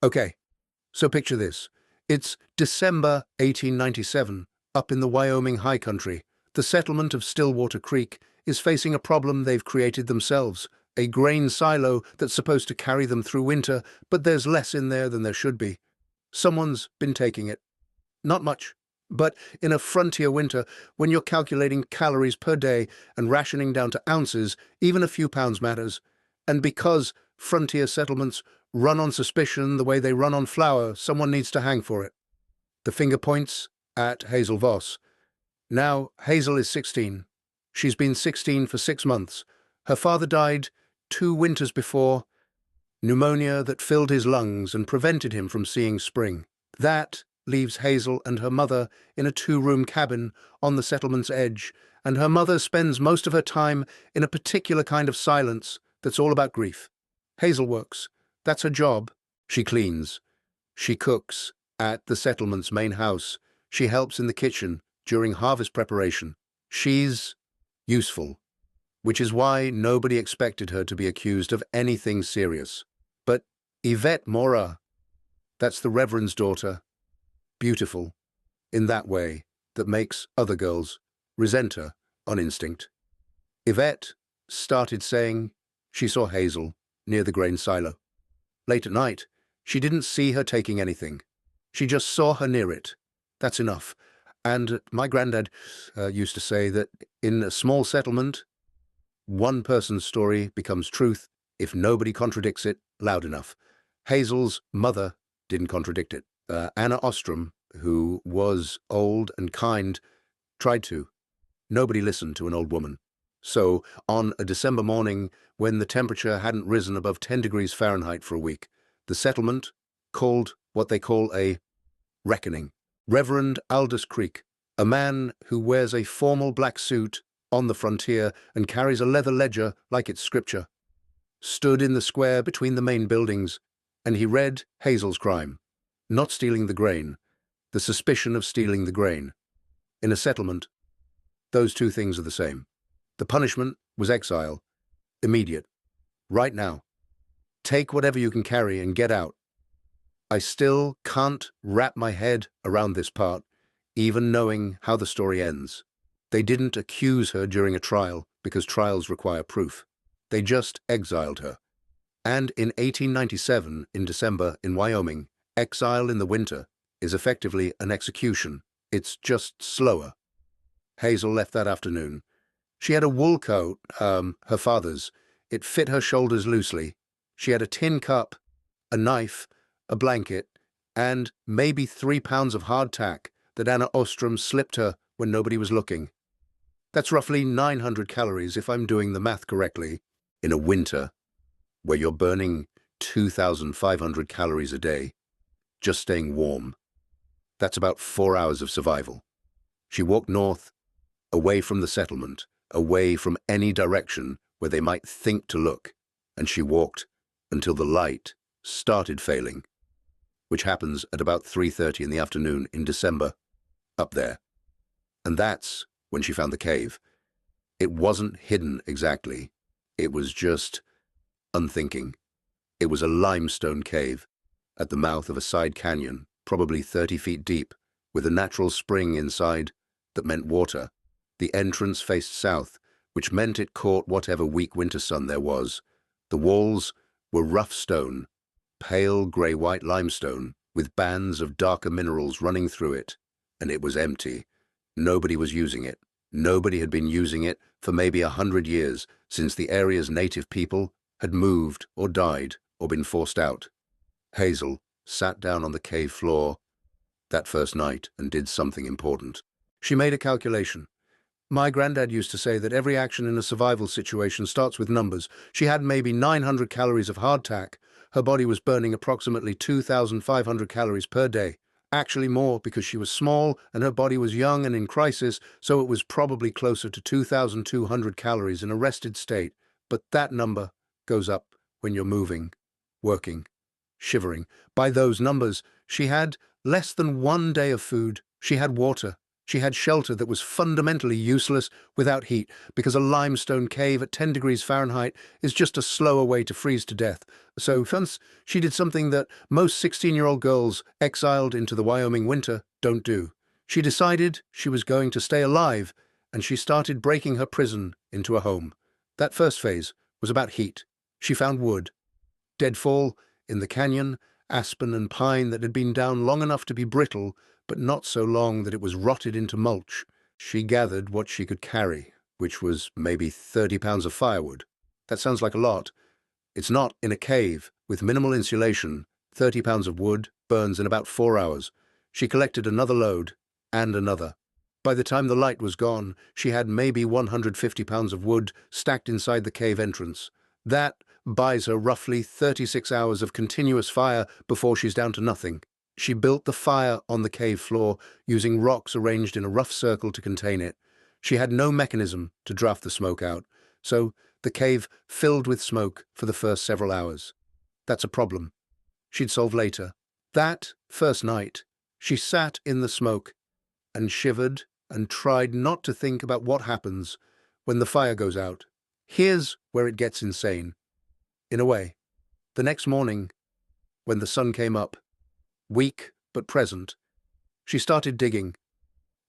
Okay, so picture this. It's December 1897, up in the Wyoming high country. The settlement of Stillwater Creek is facing a problem they've created themselves, a grain silo that's supposed to carry them through winter, but there's less in there than there should be. Someone's been taking it. Not much, but in a frontier winter, when you're calculating calories per day and rationing down to ounces, even a few pounds matters. And because frontier settlements run on suspicion the way they run on flour, someone needs to hang for it. The finger points at Hazel Voss. Now, Hazel is 16. She's been 16 for 6 months. Her father died 2 winters before, pneumonia that filled his lungs and prevented him from seeing spring. That leaves Hazel and her mother in a 2-room cabin on the settlement's edge, and her mother spends most of her time in a particular kind of silence that's all about grief. Hazel works. That's her job. She cleans. She cooks at the settlement's main house. She helps in the kitchen during harvest preparation. She's useful, which is why nobody expected her to be accused of anything serious. But Yvette Mora, that's the Reverend's daughter, beautiful in that way that makes other girls resent her on instinct. Yvette started saying she saw Hazel near the grain silo. Late at night, she didn't see her taking anything. She just saw her near it. That's enough. And my granddad used to say that in a small settlement, one person's story becomes truth if nobody contradicts it loud enough. Hazel's mother didn't contradict it. Anna Ostrom, who was old and kind, tried to. Nobody listened to an old woman. So, on a December morning, when the temperature hadn't risen above 10 degrees Fahrenheit for a week, the settlement called what they call a reckoning. Reverend Aldous Creek, a man who wears a formal black suit on the frontier and carries a leather ledger like it's scripture, stood in the square between the main buildings, and he read Hazel's crime. Not stealing the grain, the suspicion of stealing the grain. In a settlement, those two things are the same. The punishment was exile, immediate, right now. Take whatever you can carry and get out. I still can't wrap my head around this part, even knowing how the story ends. They didn't accuse her during a trial because trials require proof. They just exiled her. And in 1897, in December, in Wyoming, exile in the winter is effectively an execution. It's just slower. Hazel left that afternoon. She had a wool coat, her father's. It fit her shoulders loosely. She had a tin cup, a knife, a blanket, and maybe 3 pounds of hardtack that Anna Ostrom slipped her when nobody was looking. That's roughly 900 calories, if I'm doing the math correctly, in a winter where you're burning 2,500 calories a day, just staying warm. That's about 4 hours of survival. She walked north, away from the settlement, away from any direction where they might think to look, and she walked until the light started failing, which happens at about 3:30 in the afternoon in December, up there. And that's when she found the cave. It wasn't hidden exactly. It was just unthinking. It was a limestone cave at the mouth of a side canyon, probably 30 feet deep, with a natural spring inside that meant water. The entrance faced south, which meant it caught whatever weak winter sun there was. The walls were rough stone, pale grey-white limestone, with bands of darker minerals running through it, and it was empty. Nobody was using it. Nobody had been using it for maybe 100 years, since the area's native people had moved or died or been forced out. Hazel sat down on the cave floor that first night and did something important. She made a calculation. My granddad used to say that every action in a survival situation starts with numbers. She had maybe 900 calories of hardtack. Her body was burning approximately 2,500 calories per day. Actually more, because she was small and her body was young and in crisis, so it was probably closer to 2,200 calories in a rested state. But that number goes up when you're moving, working, shivering. By those numbers, she had less than 1 day of food. She had water. She had shelter that was fundamentally useless without heat, because a limestone cave at 10 degrees Fahrenheit is just a slower way to freeze to death. So once she did something that most 16-year-old girls exiled into the Wyoming winter don't do. She decided she was going to stay alive, and she started breaking her prison into a home. That first phase was about heat. She found wood, deadfall in the canyon, aspen and pine that had been down long enough to be brittle, but not so long that it was rotted into mulch. She gathered what she could carry, which was maybe 30 pounds of firewood. That sounds like a lot. It's not in a cave with minimal insulation. 30 pounds of wood burns in about 4 hours. She collected another load and another. By the time the light was gone, she had maybe 150 pounds of wood stacked inside the cave entrance. That buys her roughly 36 hours of continuous fire before she's down to nothing. She built the fire on the cave floor using rocks arranged in a rough circle to contain it. She had no mechanism to draft the smoke out, so the cave filled with smoke for the first several hours. That's a problem she'd solve later. That first night, she sat in the smoke and shivered and tried not to think about what happens when the fire goes out. Here's where it gets insane. In a way, the next morning, when the sun came up, weak but present, she started digging.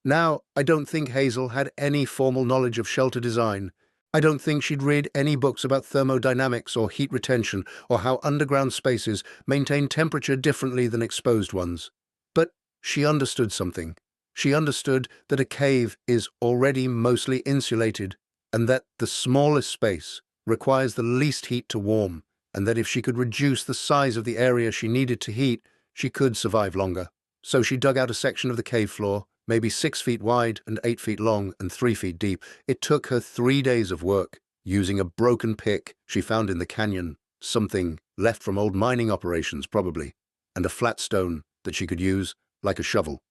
Now, I don't think Hazel had any formal knowledge of shelter design. I don't think she'd read any books about thermodynamics or heat retention or how underground spaces maintain temperature differently than exposed ones. But she understood something. She understood that a cave is already mostly insulated, and that the smallest space requires the least heat to warm, and that if she could reduce the size of the area she needed to heat, she could survive longer. So she dug out a section of the cave floor, maybe 6 feet wide and 8 feet long and 3 feet deep. It took her 3 days of work, using a broken pick she found in the canyon, something left from old mining operations probably, and a flat stone that she could use like a shovel.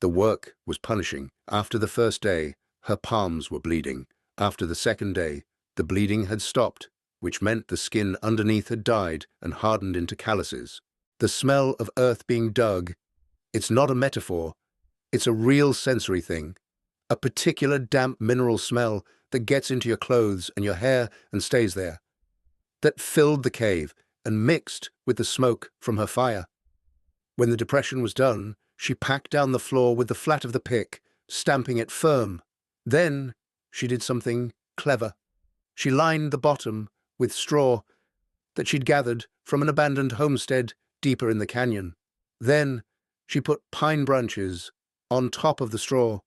The work was punishing. After the first day, her palms were bleeding. After the second day, the bleeding had stopped, which meant the skin underneath had died and hardened into calluses. The smell of earth being dug, it's not a metaphor, it's a real sensory thing. A particular damp mineral smell that gets into your clothes and your hair and stays there. That filled the cave and mixed with the smoke from her fire. When the depression was done, she packed down the floor with the flat of the pick, stamping it firm. Then she did something clever. She lined the bottom with straw that she'd gathered from an abandoned homestead deeper in the canyon. Then she put pine branches on top of the straw,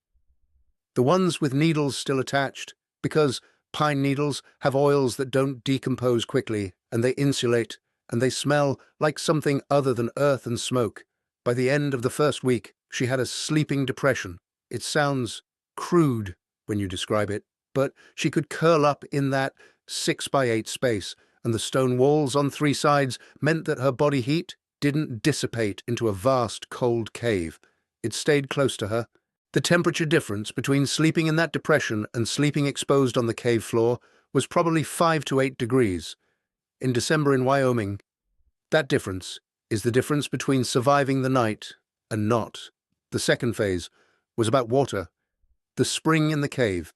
the ones with needles still attached, because pine needles have oils that don't decompose quickly, and they insulate, and they smell like something other than earth and smoke. By the end of the first week, she had a sleeping depression. It sounds crude when you describe it, but she could curl up in that 6x8 space, and the stone walls on 3 sides meant that her body heat didn't dissipate into a vast, cold cave. It stayed close to her. The temperature difference between sleeping in that depression and sleeping exposed on the cave floor was probably 5 to 8 degrees. In December in Wyoming, that difference is the difference between surviving the night and not. The second phase was about water. The spring in the cave.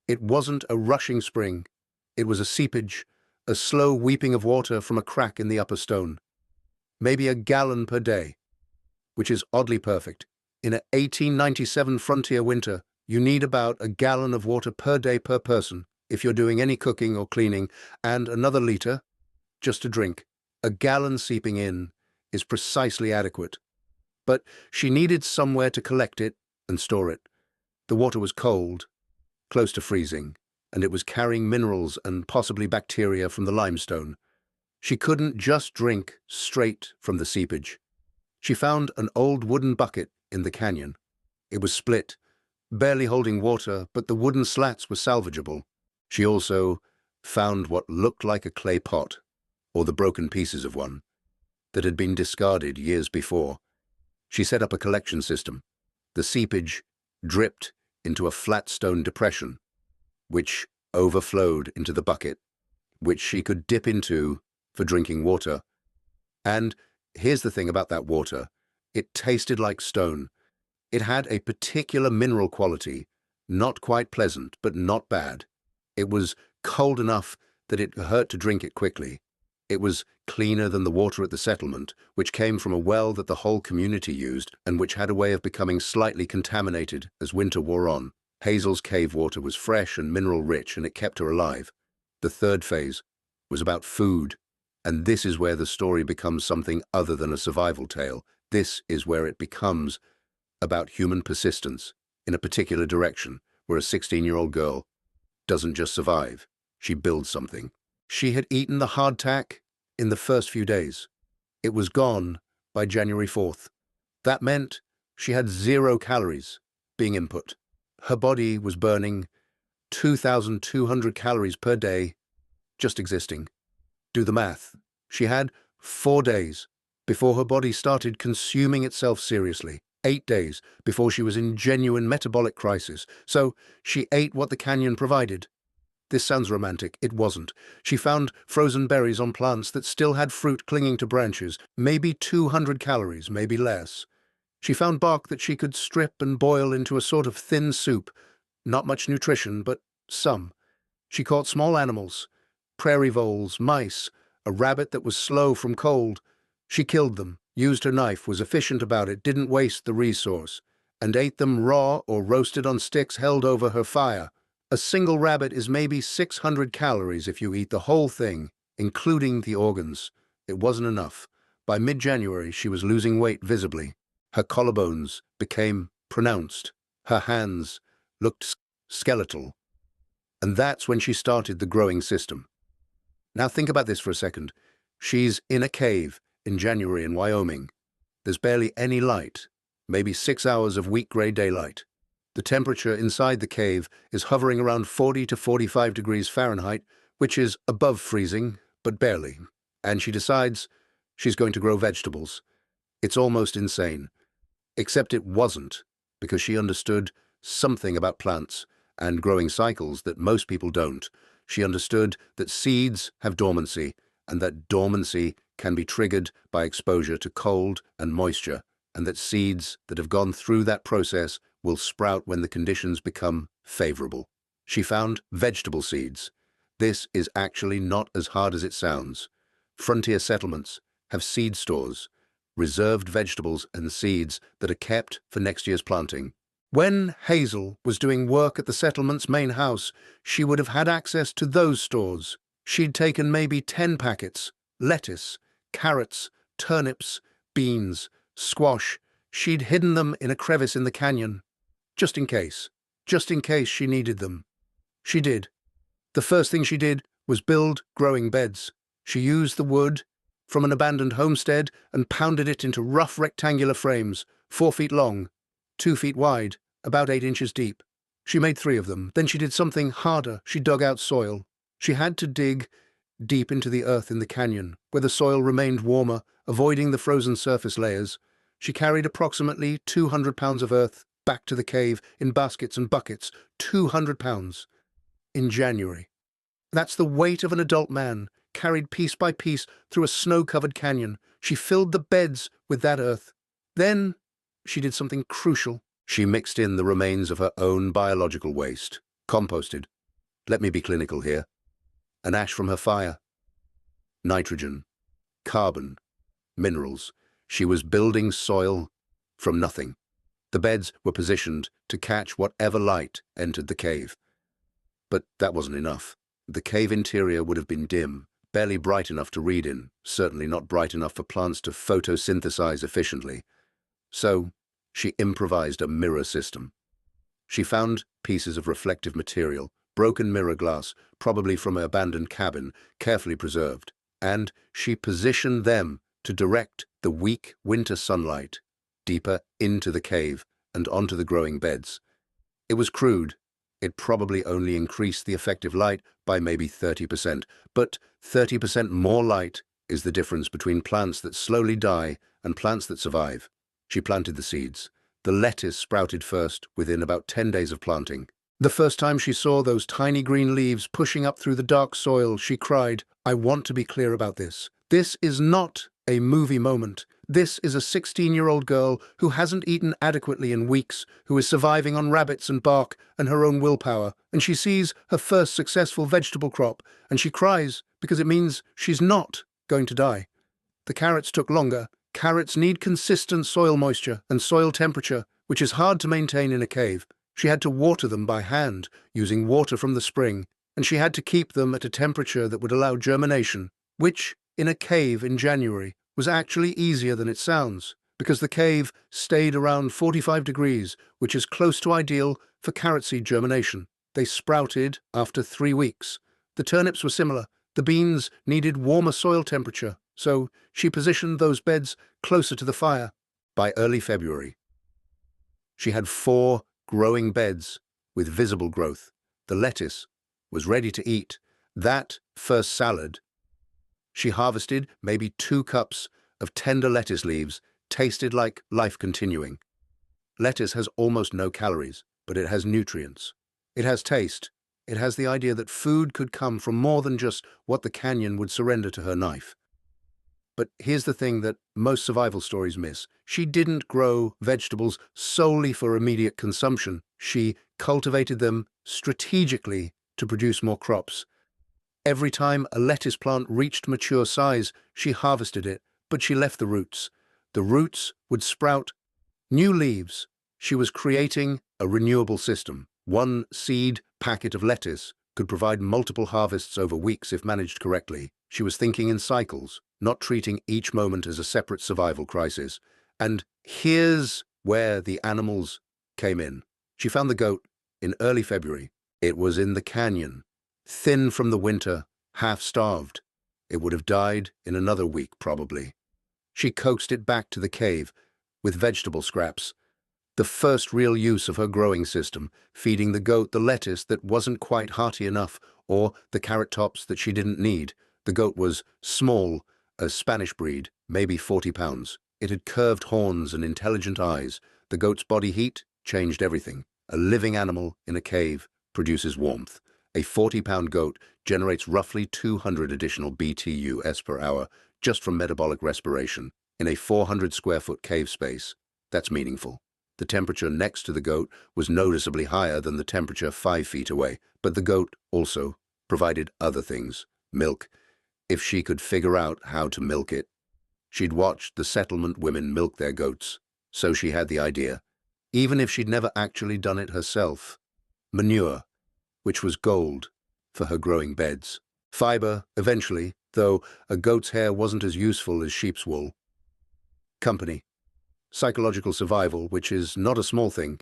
It wasn't a rushing spring. It was a seepage, a slow weeping of water from a crack in the upper stone. Maybe a gallon per day, which is oddly perfect. In an 1897 frontier winter, you need about a gallon of water per day per person if you're doing any cooking or cleaning, and another liter just to drink. A gallon seeping in is precisely adequate. But she needed somewhere to collect it and store it. The water was cold, close to freezing, and it was carrying minerals and possibly bacteria from the limestone. She couldn't just drink straight from the seepage. She found an old wooden bucket in the canyon. It was split, barely holding water, but the wooden slats were salvageable. She also found what looked like a clay pot, or the broken pieces of one, that had been discarded years before. She set up a collection system. The seepage dripped into a flat stone depression, which overflowed into the bucket, which she could dip into for drinking water. And here's the thing about that water. It tasted like stone. It had a particular mineral quality, not quite pleasant, but not bad. It was cold enough that it hurt to drink it quickly. It was cleaner than the water at the settlement, which came from a well that the whole community used and which had a way of becoming slightly contaminated as winter wore on. Hazel's cave water was fresh and mineral-rich, and it kept her alive. The third phase was about food, and this is where the story becomes something other than a survival tale. This is where it becomes about human persistence in a particular direction, where a 16-year-old girl doesn't just survive, she builds something. She had eaten the hardtack in the first few days. It was gone by January 4th. That meant she had 0 calories being input. Her body was burning 2,200 calories per day just existing. Do the math. She had 4 days before her body started consuming itself seriously. 8 days before she was in genuine metabolic crisis. So she ate what the canyon provided. This sounds romantic. It wasn't. She found frozen berries on plants that still had fruit clinging to branches, maybe 200 calories, maybe less. She found bark that she could strip and boil into a sort of thin soup. Not much nutrition, but some. She caught small animals, prairie voles, mice, a rabbit that was slow from cold. She killed them, used her knife, was efficient about it, didn't waste the resource, and ate them raw or roasted on sticks held over her fire. A single rabbit is maybe 600 calories if you eat the whole thing, including the organs. It wasn't enough. By mid-January, she was losing weight visibly. Her collarbones became pronounced. Her hands looked skeletal. And that's when she started the growing system. Now think about this for a second. She's in a cave in January in Wyoming. There's barely any light, maybe 6 hours of weak gray daylight. The temperature inside the cave is hovering around 40 to 45 degrees Fahrenheit, which is above freezing, but barely. And she decides she's going to grow vegetables. It's almost insane. Except it wasn't, because she understood something about plants and growing cycles that most people don't. She understood that seeds have dormancy, and that dormancy can be triggered by exposure to cold and moisture, and that seeds that have gone through that process will sprout when the conditions become favorable. She found vegetable seeds. This is actually not as hard as it sounds. Frontier settlements have seed stores, reserved vegetables and seeds that are kept for next year's planting. When Hazel was doing work at the settlement's main house, she would have had access to those stores. She'd taken maybe 10 packets, lettuce, carrots, turnips, beans, squash. She'd hidden them in a crevice in the canyon. Just in case she needed them. She did. The first thing she did was build growing beds. She used the wood from an abandoned homestead and pounded it into rough rectangular frames, 4 feet long, 2 feet wide, about 8 inches deep. She made 3 of them. Then she did something harder. She dug out soil. She had to dig deep into the earth in the canyon, where the soil remained warmer, avoiding the frozen surface layers. She carried approximately 200 pounds of earth back to the cave in baskets and buckets. 200 pounds. In January. That's the weight of an adult man, carried piece by piece through a snow-covered canyon. She filled the beds with that earth. Then she did something crucial. She mixed in the remains of her own biological waste. Composted. Let me be clinical here. An ash from her fire. Nitrogen. Carbon. Minerals. She was building soil from nothing. The beds were positioned to catch whatever light entered the cave. But that wasn't enough. The cave interior would have been dim, barely bright enough to read in, certainly not bright enough for plants to photosynthesize efficiently. So she improvised a mirror system. She found pieces of reflective material, broken mirror glass, probably from an abandoned cabin, carefully preserved, and she positioned them to direct the weak winter sunlight deeper into the cave and onto the growing beds. It was crude. It probably only increased the effective light by maybe 30%, but 30% more light is the difference between plants that slowly die and plants that survive. She planted the seeds. The lettuce sprouted first within about 10 days of planting. The first time she saw those tiny green leaves pushing up through the dark soil, she cried, "I want to be clear about this. This is not a movie moment. This is a 16-year-old girl who hasn't eaten adequately in weeks, who is surviving on rabbits and bark and her own willpower, and she sees her first successful vegetable crop, and she cries because it means she's not going to die. The carrots took longer. Carrots need consistent soil moisture and soil temperature, which is hard to maintain in a cave. She had to water them by hand, using water from the spring, and she had to keep them at a temperature that would allow germination, which, in a cave in January, was actually easier than it sounds, because the cave stayed around 45 degrees, which is close to ideal for carrot seed germination. They sprouted after 3 weeks. The turnips were similar. The beans needed warmer soil temperature, so she positioned those beds closer to the fire. By early February, she had 4 growing beds with visible growth. The lettuce was ready to eat. That first salad, she harvested maybe 2 cups of tender lettuce leaves, tasted like life continuing. Lettuce has almost no calories, but it has nutrients. It has taste. It has the idea that food could come from more than just what the canyon would surrender to her knife. But here's the thing that most survival stories miss. She didn't grow vegetables solely for immediate consumption. She cultivated them strategically to produce more crops. Every time a lettuce plant reached mature size, she harvested it, but she left the roots. The roots would sprout new leaves. She was creating a renewable system. One seed packet of lettuce could provide multiple harvests over weeks if managed correctly. She was thinking in cycles, not treating each moment as a separate survival crisis. And here's where the animals came in. She found the goat in early February. It was in the canyon, thin from the winter, half-starved. It would have died in another week, probably. She coaxed it back to the cave with vegetable scraps. The first real use of her growing system, feeding the goat the lettuce that wasn't quite hearty enough, or the carrot tops that she didn't need. The goat was small, a Spanish breed, maybe 40 pounds. It had curved horns and intelligent eyes. The goat's body heat changed everything. A living animal in a cave produces warmth. A 40-pound goat generates roughly 200 additional BTUs per hour just from metabolic respiration. In a 400-square-foot cave space, that's meaningful. The temperature next to the goat was noticeably higher than the temperature 5 feet away, but the goat also provided other things. Milk, if she could figure out how to milk it. She'd watched the settlement women milk their goats, so she had the idea, even if she'd never actually done it herself. Manure, which was gold for her growing beds. Fiber, eventually, though a goat's hair wasn't as useful as sheep's wool. Company. Psychological survival, which is not a small thing.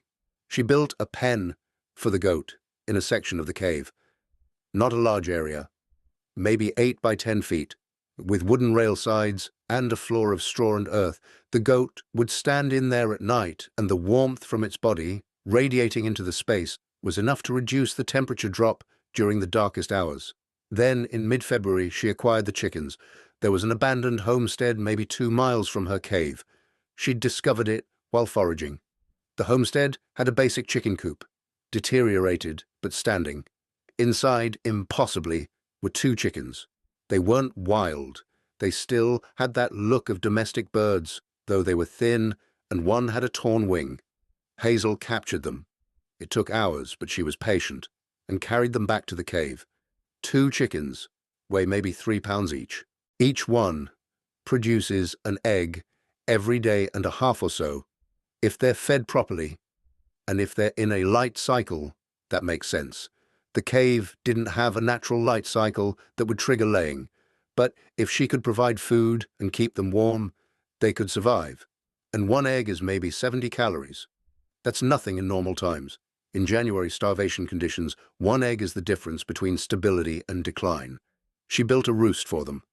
She built a pen for the goat in a section of the cave. Not a large area, maybe 8 by 10 feet, with wooden rail sides and a floor of straw and earth. The goat would stand in there at night, and the warmth from its body, radiating into the space, was enough to reduce the temperature drop during the darkest hours. Then, in mid-February, she acquired the chickens. There was an abandoned homestead maybe 2 miles from her cave. She'd discovered it while foraging. The homestead had a basic chicken coop, deteriorated but standing. Inside, impossibly, were 2 chickens. They weren't wild. They still had that look of domestic birds, though they were thin, and one had a torn wing. Hazel captured them. It took hours, but she was patient, and carried them back to the cave. 2 chickens weigh maybe 3 pounds each. Each one produces an egg every day and a half or so, if they're fed properly, and if they're in a light cycle, that makes sense. The cave didn't have a natural light cycle that would trigger laying, but if she could provide food and keep them warm, they could survive. And 1 egg is maybe 70 calories. That's nothing in normal times. In January starvation conditions, 1 egg is the difference between stability and decline. She built a roost for them.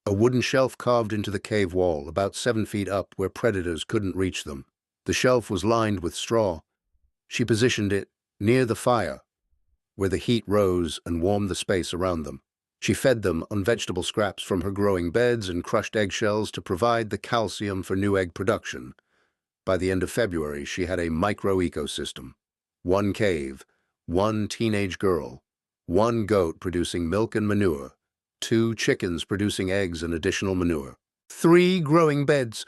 A wooden shelf carved into the cave wall, about 7 feet up where predators couldn't reach them. The shelf was lined with straw. She positioned it near the fire, where the heat rose and warmed the space around them. She fed them on vegetable scraps from her growing beds and crushed eggshells to provide the calcium for new egg production. By the end of February, she had a micro-ecosystem. 1 cave, 1 teenage girl, 1 goat producing milk and manure, 2 chickens producing eggs and additional manure, 3 growing beds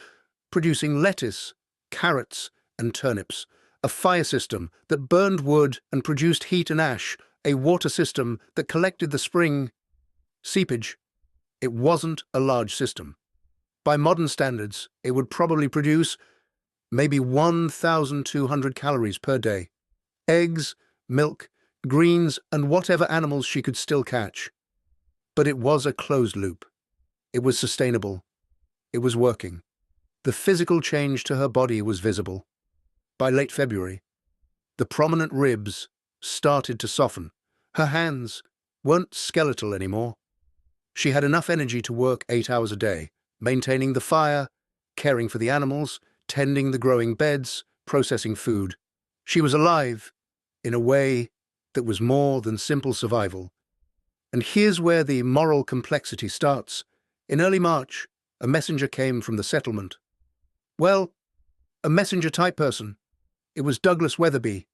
producing lettuce, carrots, and turnips, a fire system that burned wood and produced heat and ash, a water system that collected the spring seepage. It wasn't a large system. By modern standards, it would probably produce maybe 1,200 calories per day. Eggs, milk, greens, and whatever animals she could still catch. But it was a closed loop. It was sustainable. It was working. The physical change to her body was visible. By late February, the prominent ribs started to soften. Her hands weren't skeletal anymore. She had enough energy to work 8 hours a day, maintaining the fire, caring for the animals, tending the growing beds, processing food. She was alive in a way that was more than simple survival. And here's where the moral complexity starts. In early March, a messenger came from the settlement. Well, a messenger-type person. It was Douglas Weatherby,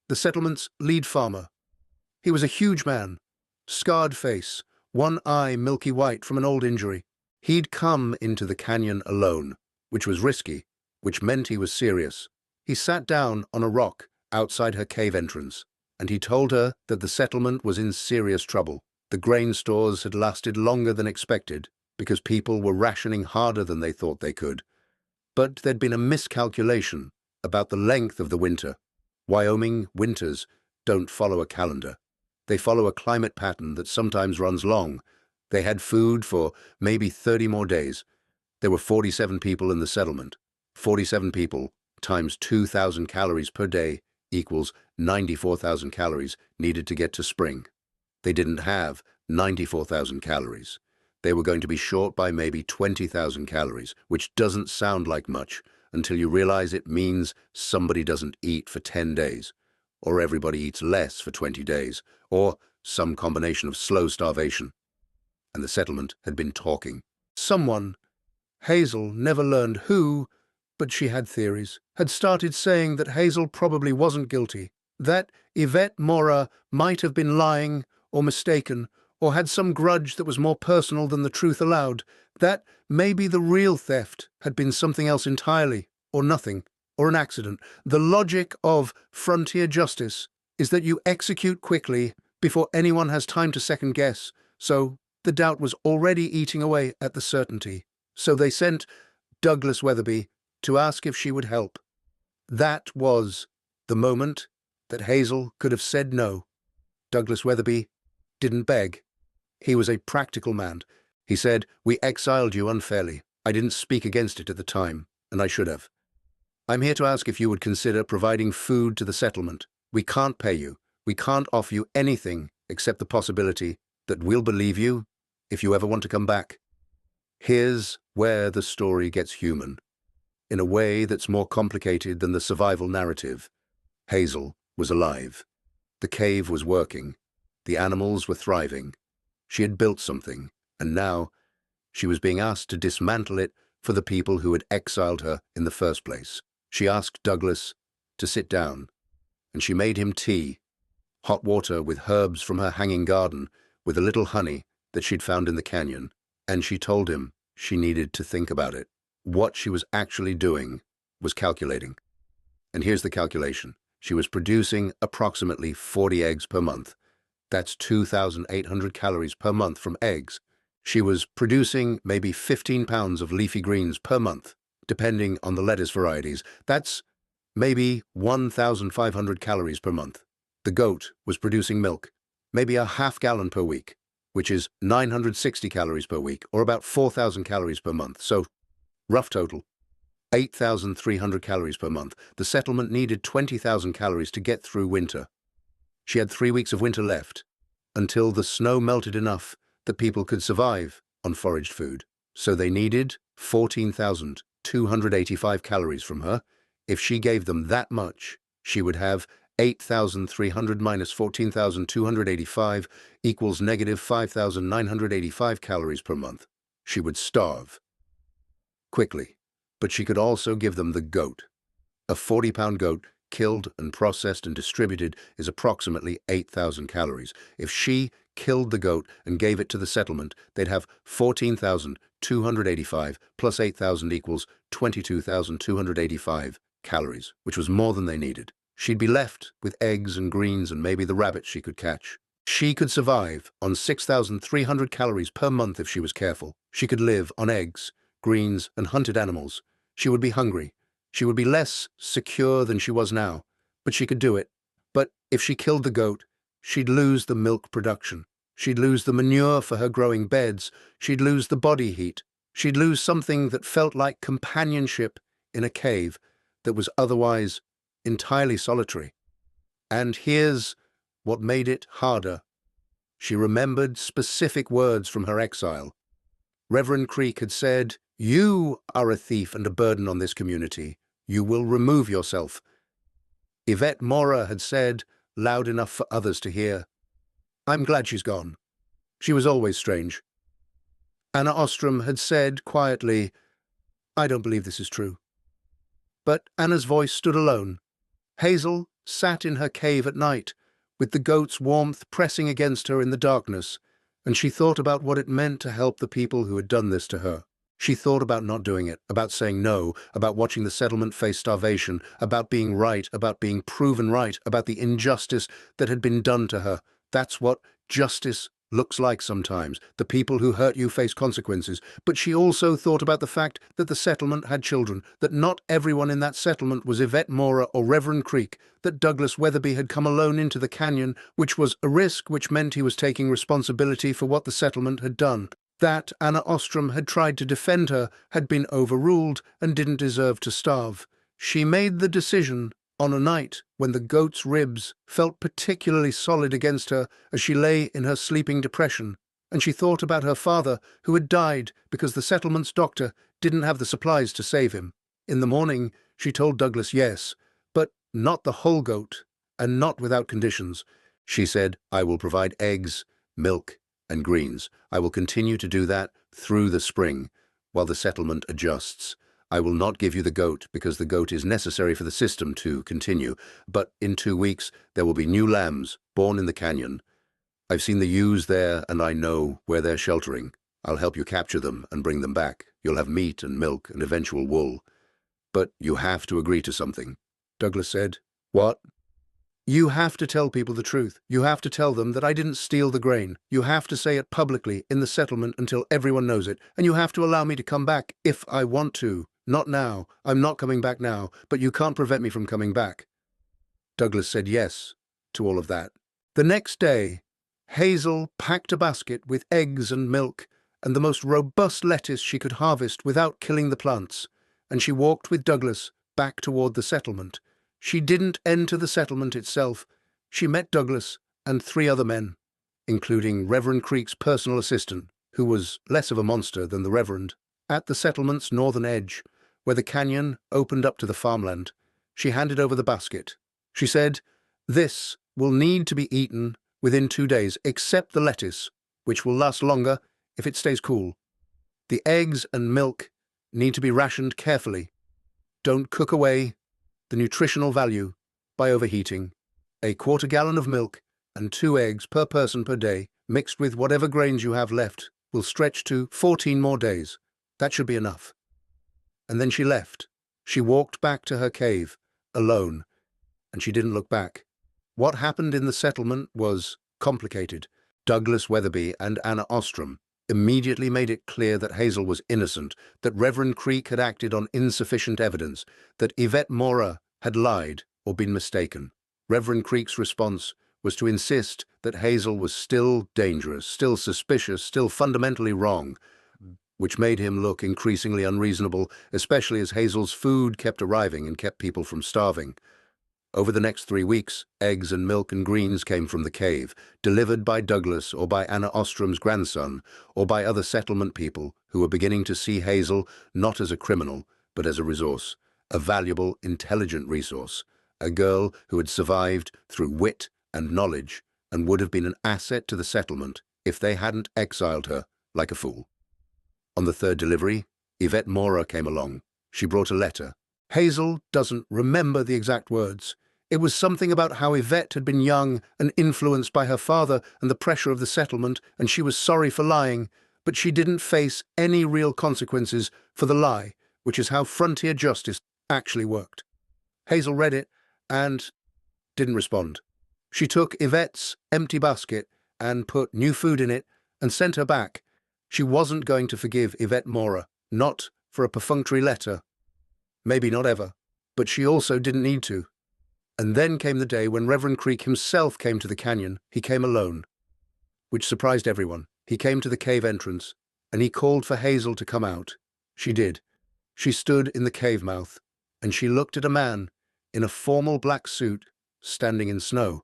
the settlement's lead farmer. He was a huge man, scarred face, one eye milky white from an old injury. He'd come into the canyon alone, which was risky, which meant he was serious. He sat down on a rock outside her cave entrance, and he told her that the settlement was in serious trouble. The grain stores had lasted longer than expected because people were rationing harder than they thought they could. But there'd been a miscalculation about the length of the winter. Wyoming winters don't follow a calendar. They follow a climate pattern that sometimes runs long. They had food for maybe 30 more days. There were 47 people in the settlement. 47 people times 2,000 calories per day equals 94,000 calories needed to get to spring. They didn't have 94,000 calories. They were going to be short by maybe 20,000 calories, which doesn't sound like much until you realize it means somebody doesn't eat for 10 days, or everybody eats less for 20 days, or some combination of slow starvation. And the settlement had been talking. Someone, Hazel never learned who, but she had theories, had started saying that Hazel probably wasn't guilty, that Yvette Mora might have been lying or mistaken, or had some grudge that was more personal than the truth allowed, that maybe the real theft had been something else entirely, or nothing, or an accident. The logic of frontier justice is that you execute quickly before anyone has time to second guess, so the doubt was already eating away at the certainty. So they sent Douglas Weatherby to ask if she would help. That was the moment that Hazel could have said no. Douglas Weatherby didn't beg. He was a practical man. He said, "We exiled you unfairly. I didn't speak against it at the time, and I should have. I'm here to ask if you would consider providing food to the settlement. We can't pay you. We can't offer you anything except the possibility that we'll believe you if you ever want to come back." Here's where the story gets human, in a way that's more complicated than the survival narrative. Hazel was alive. The cave was working. The animals were thriving. She had built something, and now she was being asked to dismantle it for the people who had exiled her in the first place. She asked Douglas to sit down, and she made him tea, hot water with herbs from her hanging garden, with a little honey that she'd found in the canyon, and she told him she needed to think about it. What she was actually doing was calculating. And here's the calculation. She was producing approximately 40 eggs per month. That's 2,800 calories per month from eggs. She was producing maybe 15 pounds of leafy greens per month, depending on the lettuce varieties. That's maybe 1,500 calories per month. The goat was producing milk, maybe a half gallon per week, which is 960 calories per week, or about 4,000 calories per month. So, rough total, 8,300 calories per month. The settlement needed 20,000 calories to get through winter. She had 3 weeks of winter left, until the snow melted enough that people could survive on foraged food. So they needed 14,285 calories from her. If she gave them that much, she would have 8,300 minus 14,285 equals negative 5,985 calories per month. She would starve quickly, but she could also give them the goat. A 40-pound goat killed and processed and distributed is approximately 8,000 calories. If she killed the goat and gave it to the settlement, they'd have 14,285 plus 8,000 equals 22,285 calories, which was more than they needed. She'd be left with eggs and greens and maybe the rabbits she could catch. She could survive on 6,300 calories per month if she was careful. She could live on eggs, greens, and hunted animals. She would be hungry. She would be less secure than she was now, but she could do it. But if she killed the goat, she'd lose the milk production. She'd lose the manure for her growing beds. She'd lose the body heat. She'd lose something that felt like companionship in a cave that was otherwise entirely solitary. And here's what made it harder. She remembered specific words from her exile. Reverend Creek had said, "You are a thief and a burden on this community. You will remove yourself." Yvette Mora had said, loud enough for others to hear, "I'm glad she's gone. She was always strange." Anna Ostrom had said quietly, "I don't believe this is true." But Anna's voice stood alone. Hazel sat in her cave at night, with the goat's warmth pressing against her in the darkness, and she thought about what it meant to help the people who had done this to her. She thought about not doing it, about saying no, about watching the settlement face starvation, about being right, about being proven right, about the injustice that had been done to her. That's what justice looks like sometimes. The people who hurt you face consequences. But she also thought about the fact that the settlement had children, that not everyone in that settlement was Yvette Mora or Reverend Creek, that Douglas Weatherby had come alone into the canyon, which was a risk which meant he was taking responsibility for what the settlement had done. That Anna Ostrom had tried to defend her, had been overruled, and didn't deserve to starve. She made the decision on a night when the goat's ribs felt particularly solid against her as she lay in her sleeping depression, and she thought about her father, who had died because the settlement's doctor didn't have the supplies to save him. In the morning, she told Douglas yes, but not the whole goat, and not without conditions. She said, "I will provide eggs, milk, and greens. I will continue to do that through the spring, while the settlement adjusts. I will not give you the goat because the goat is necessary for the system to continue, but in 2 weeks there will be new lambs born in the canyon. I've seen the ewes there and I know where they're sheltering. I'll help you capture them and bring them back. You'll have meat and milk and eventual wool. But you have to agree to something." Douglas said, "What?" "You have to tell people the truth. You have to tell them that I didn't steal the grain. You have to say it publicly in the settlement until everyone knows it. And you have to allow me to come back if I want to. Not now. I'm not coming back now, but you can't prevent me from coming back." Douglas said yes to all of that. The next day, Hazel packed a basket with eggs and milk and the most robust lettuce she could harvest without killing the plants, and she walked with Douglas back toward the settlement. She didn't enter the settlement itself. She met Douglas and 3 other men, including Reverend Creek's personal assistant, who was less of a monster than the Reverend. At the settlement's northern edge, where the canyon opened up to the farmland, she handed over the basket. She said, "This will need to be eaten within 2 days, except the lettuce, which will last longer if it stays cool. The eggs and milk need to be rationed carefully. Don't cook away the nutritional value by overheating. A 1/4 gallon of milk and 2 eggs per person per day, mixed with whatever grains you have left, will stretch to 14 more days. That should be enough." And then she left. She walked back to her cave, alone, and she didn't look back. What happened in the settlement was complicated. Douglas Weatherby and Anna Ostrom immediately made it clear that Hazel was innocent, that Reverend Creek had acted on insufficient evidence, that Yvette Mora had lied or been mistaken. Reverend Creek's response was to insist that Hazel was still dangerous, still suspicious, still fundamentally wrong, which made him look increasingly unreasonable, especially as Hazel's food kept arriving and kept people from starving. Over the next 3 weeks, eggs and milk and greens came from the cave, delivered by Douglas or by Anna Ostrom's grandson, or by other settlement people who were beginning to see Hazel not as a criminal, but as a resource, a valuable, intelligent resource, a girl who had survived through wit and knowledge and would have been an asset to the settlement if they hadn't exiled her like a fool. On the 3rd delivery, Yvette Mora came along. She brought a letter. Hazel doesn't remember the exact words. It was something about how Yvette had been young and influenced by her father and the pressure of the settlement, and she was sorry for lying, but she didn't face any real consequences for the lie, which is how frontier justice actually worked. Hazel read it and didn't respond. She took Yvette's empty basket and put new food in it and sent her back. She wasn't going to forgive Yvette Mora, not for a perfunctory letter. Maybe not ever, but she also didn't need to. And then came the day when Reverend Creek himself came to the canyon. He came alone, which surprised everyone. He came to the cave entrance, and he called for Hazel to come out. She did. She stood in the cave mouth, and she looked at a man in a formal black suit standing in snow.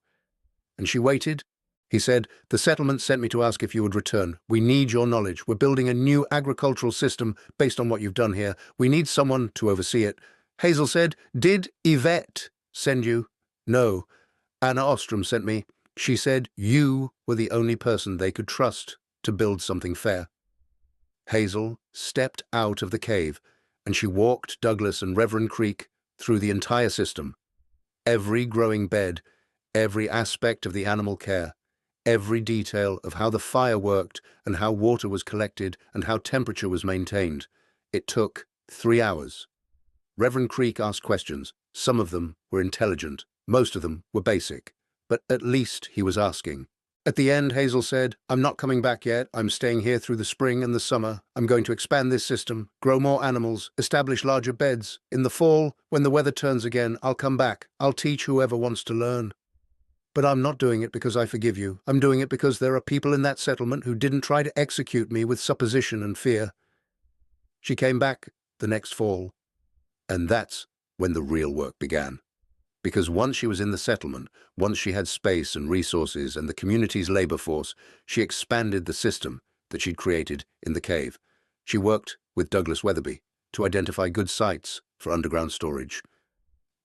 And she waited. He said, "The settlement sent me to ask if you would return. We need your knowledge. We're building a new agricultural system based on what you've done here. We need someone to oversee it." Hazel said, "Did Yvette send you?" "No. Anna Ostrom sent me. She said you were the only person they could trust to build something fair." Hazel stepped out of the cave, and she walked Douglas and Reverend Creek through the entire system. Every growing bed, every aspect of the animal care, every detail of how the fire worked and how water was collected and how temperature was maintained. It took 3 hours. Reverend Creek asked questions. Some of them were intelligent, most of them were basic, but at least he was asking. At the end, Hazel said, "I'm not coming back yet. I'm staying here through the spring and the summer. I'm going to expand this system, grow more animals, establish larger beds. In the fall, when the weather turns again, I'll come back. I'll teach whoever wants to learn. But I'm not doing it because I forgive you. I'm doing it because there are people in that settlement who didn't try to execute me with supposition and fear." She came back the next fall, and that's when the real work began. Because once she was in the settlement, once she had space and resources and the community's labor force, she expanded the system that she'd created in the cave. She worked with Douglas Weatherby to identify good sites for underground storage.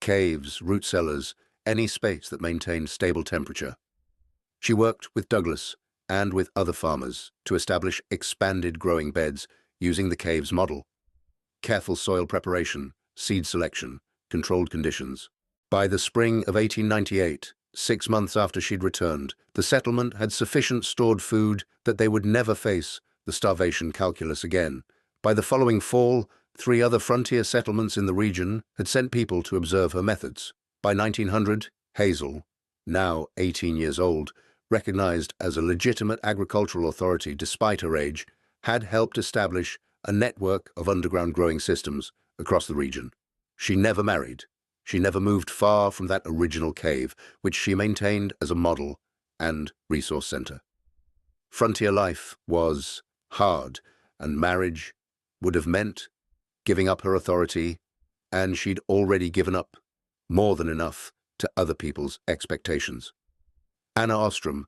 Caves, root cellars, any space that maintained stable temperature. She worked with Douglas and with other farmers to establish expanded growing beds using the cave's model. Careful soil preparation, seed selection, controlled conditions. By the spring of 1898, 6 months after she'd returned, the settlement had sufficient stored food that they would never face the starvation calculus again. By the following fall, 3 other frontier settlements in the region had sent people to observe her methods. By 1900, Hazel, now 18 years old, recognized as a legitimate agricultural authority despite her age, had helped establish a network of underground growing systems across the region. She never married. She never moved far from that original cave, which she maintained as a model and resource center. Frontier life was hard, and marriage would have meant giving up her authority, and she'd already given up more than enough to other people's expectations. Anna Ostrom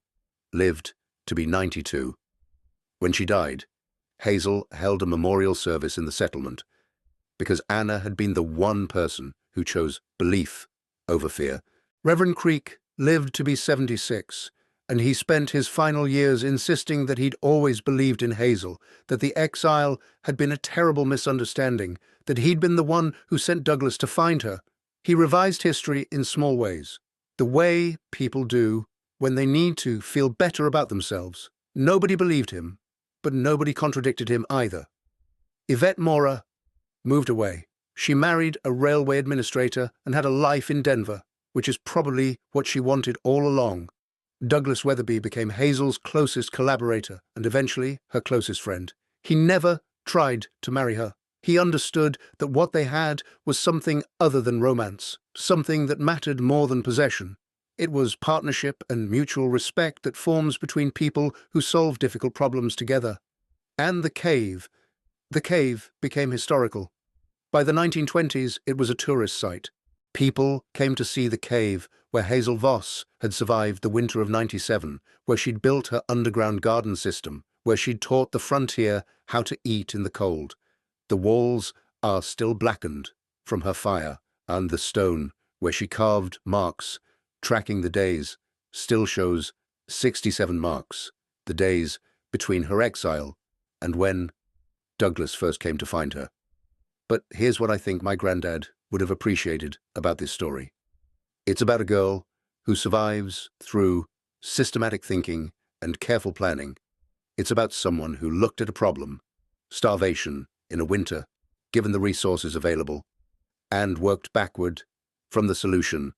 lived to be 92. When she died, Hazel held a memorial service in the settlement because Anna had been the one person who chose belief over fear. Reverend Creek lived to be 76, and he spent his final years insisting that he'd always believed in Hazel, that the exile had been a terrible misunderstanding, that he'd been the one who sent Douglas to find her. He revised history in small ways, the way people do when they need to feel better about themselves. Nobody believed him, but nobody contradicted him either. Yvette Mora moved away. She married a railway administrator and had a life in Denver, which is probably what she wanted all along. Douglas Weatherby became Hazel's closest collaborator and eventually her closest friend. He never tried to marry her. He understood that what they had was something other than romance, something that mattered more than possession. It was partnership and mutual respect that forms between people who solve difficult problems together. And the cave became historical. By the 1920s, it was a tourist site. People came to see the cave where Hazel Voss had survived the winter of '97, where she'd built her underground garden system, where she'd taught the frontier how to eat in the cold. The walls are still blackened from her fire, and the stone, where she carved marks, tracking the days, still shows 67 marks, the days between her exile and when Douglas first came to find her. But here's what I think my granddad would have appreciated about this story. It's about a girl who survives through systematic thinking and careful planning. It's about someone who looked at a problem, starvation in a winter, given the resources available, and worked backward from the solution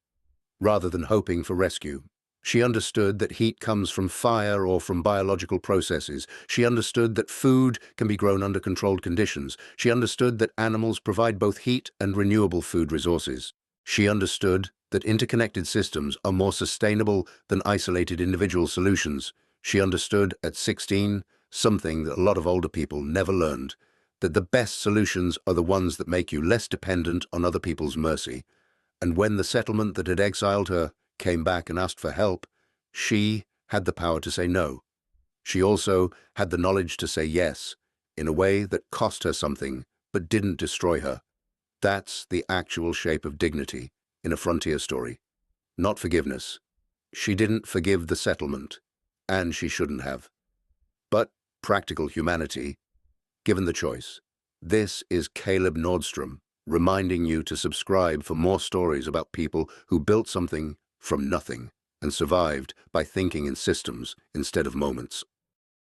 rather than hoping for rescue. She understood that heat comes from fire or from biological processes. She understood that food can be grown under controlled conditions. She understood that animals provide both heat and renewable food resources. She understood that interconnected systems are more sustainable than isolated individual solutions. She understood at 16 something that a lot of older people never learned, that the best solutions are the ones that make you less dependent on other people's mercy. And when the settlement that had exiled her came back and asked for help, she had the power to say no. She also had the knowledge to say yes, in a way that cost her something but didn't destroy her. That's the actual shape of dignity in a frontier story. Not forgiveness. She didn't forgive the settlement, and she shouldn't have. But practical humanity, given the choice. This is Caleb Nordstrom, reminding you to subscribe for more stories about people who built something from nothing and survived by thinking in systems instead of moments.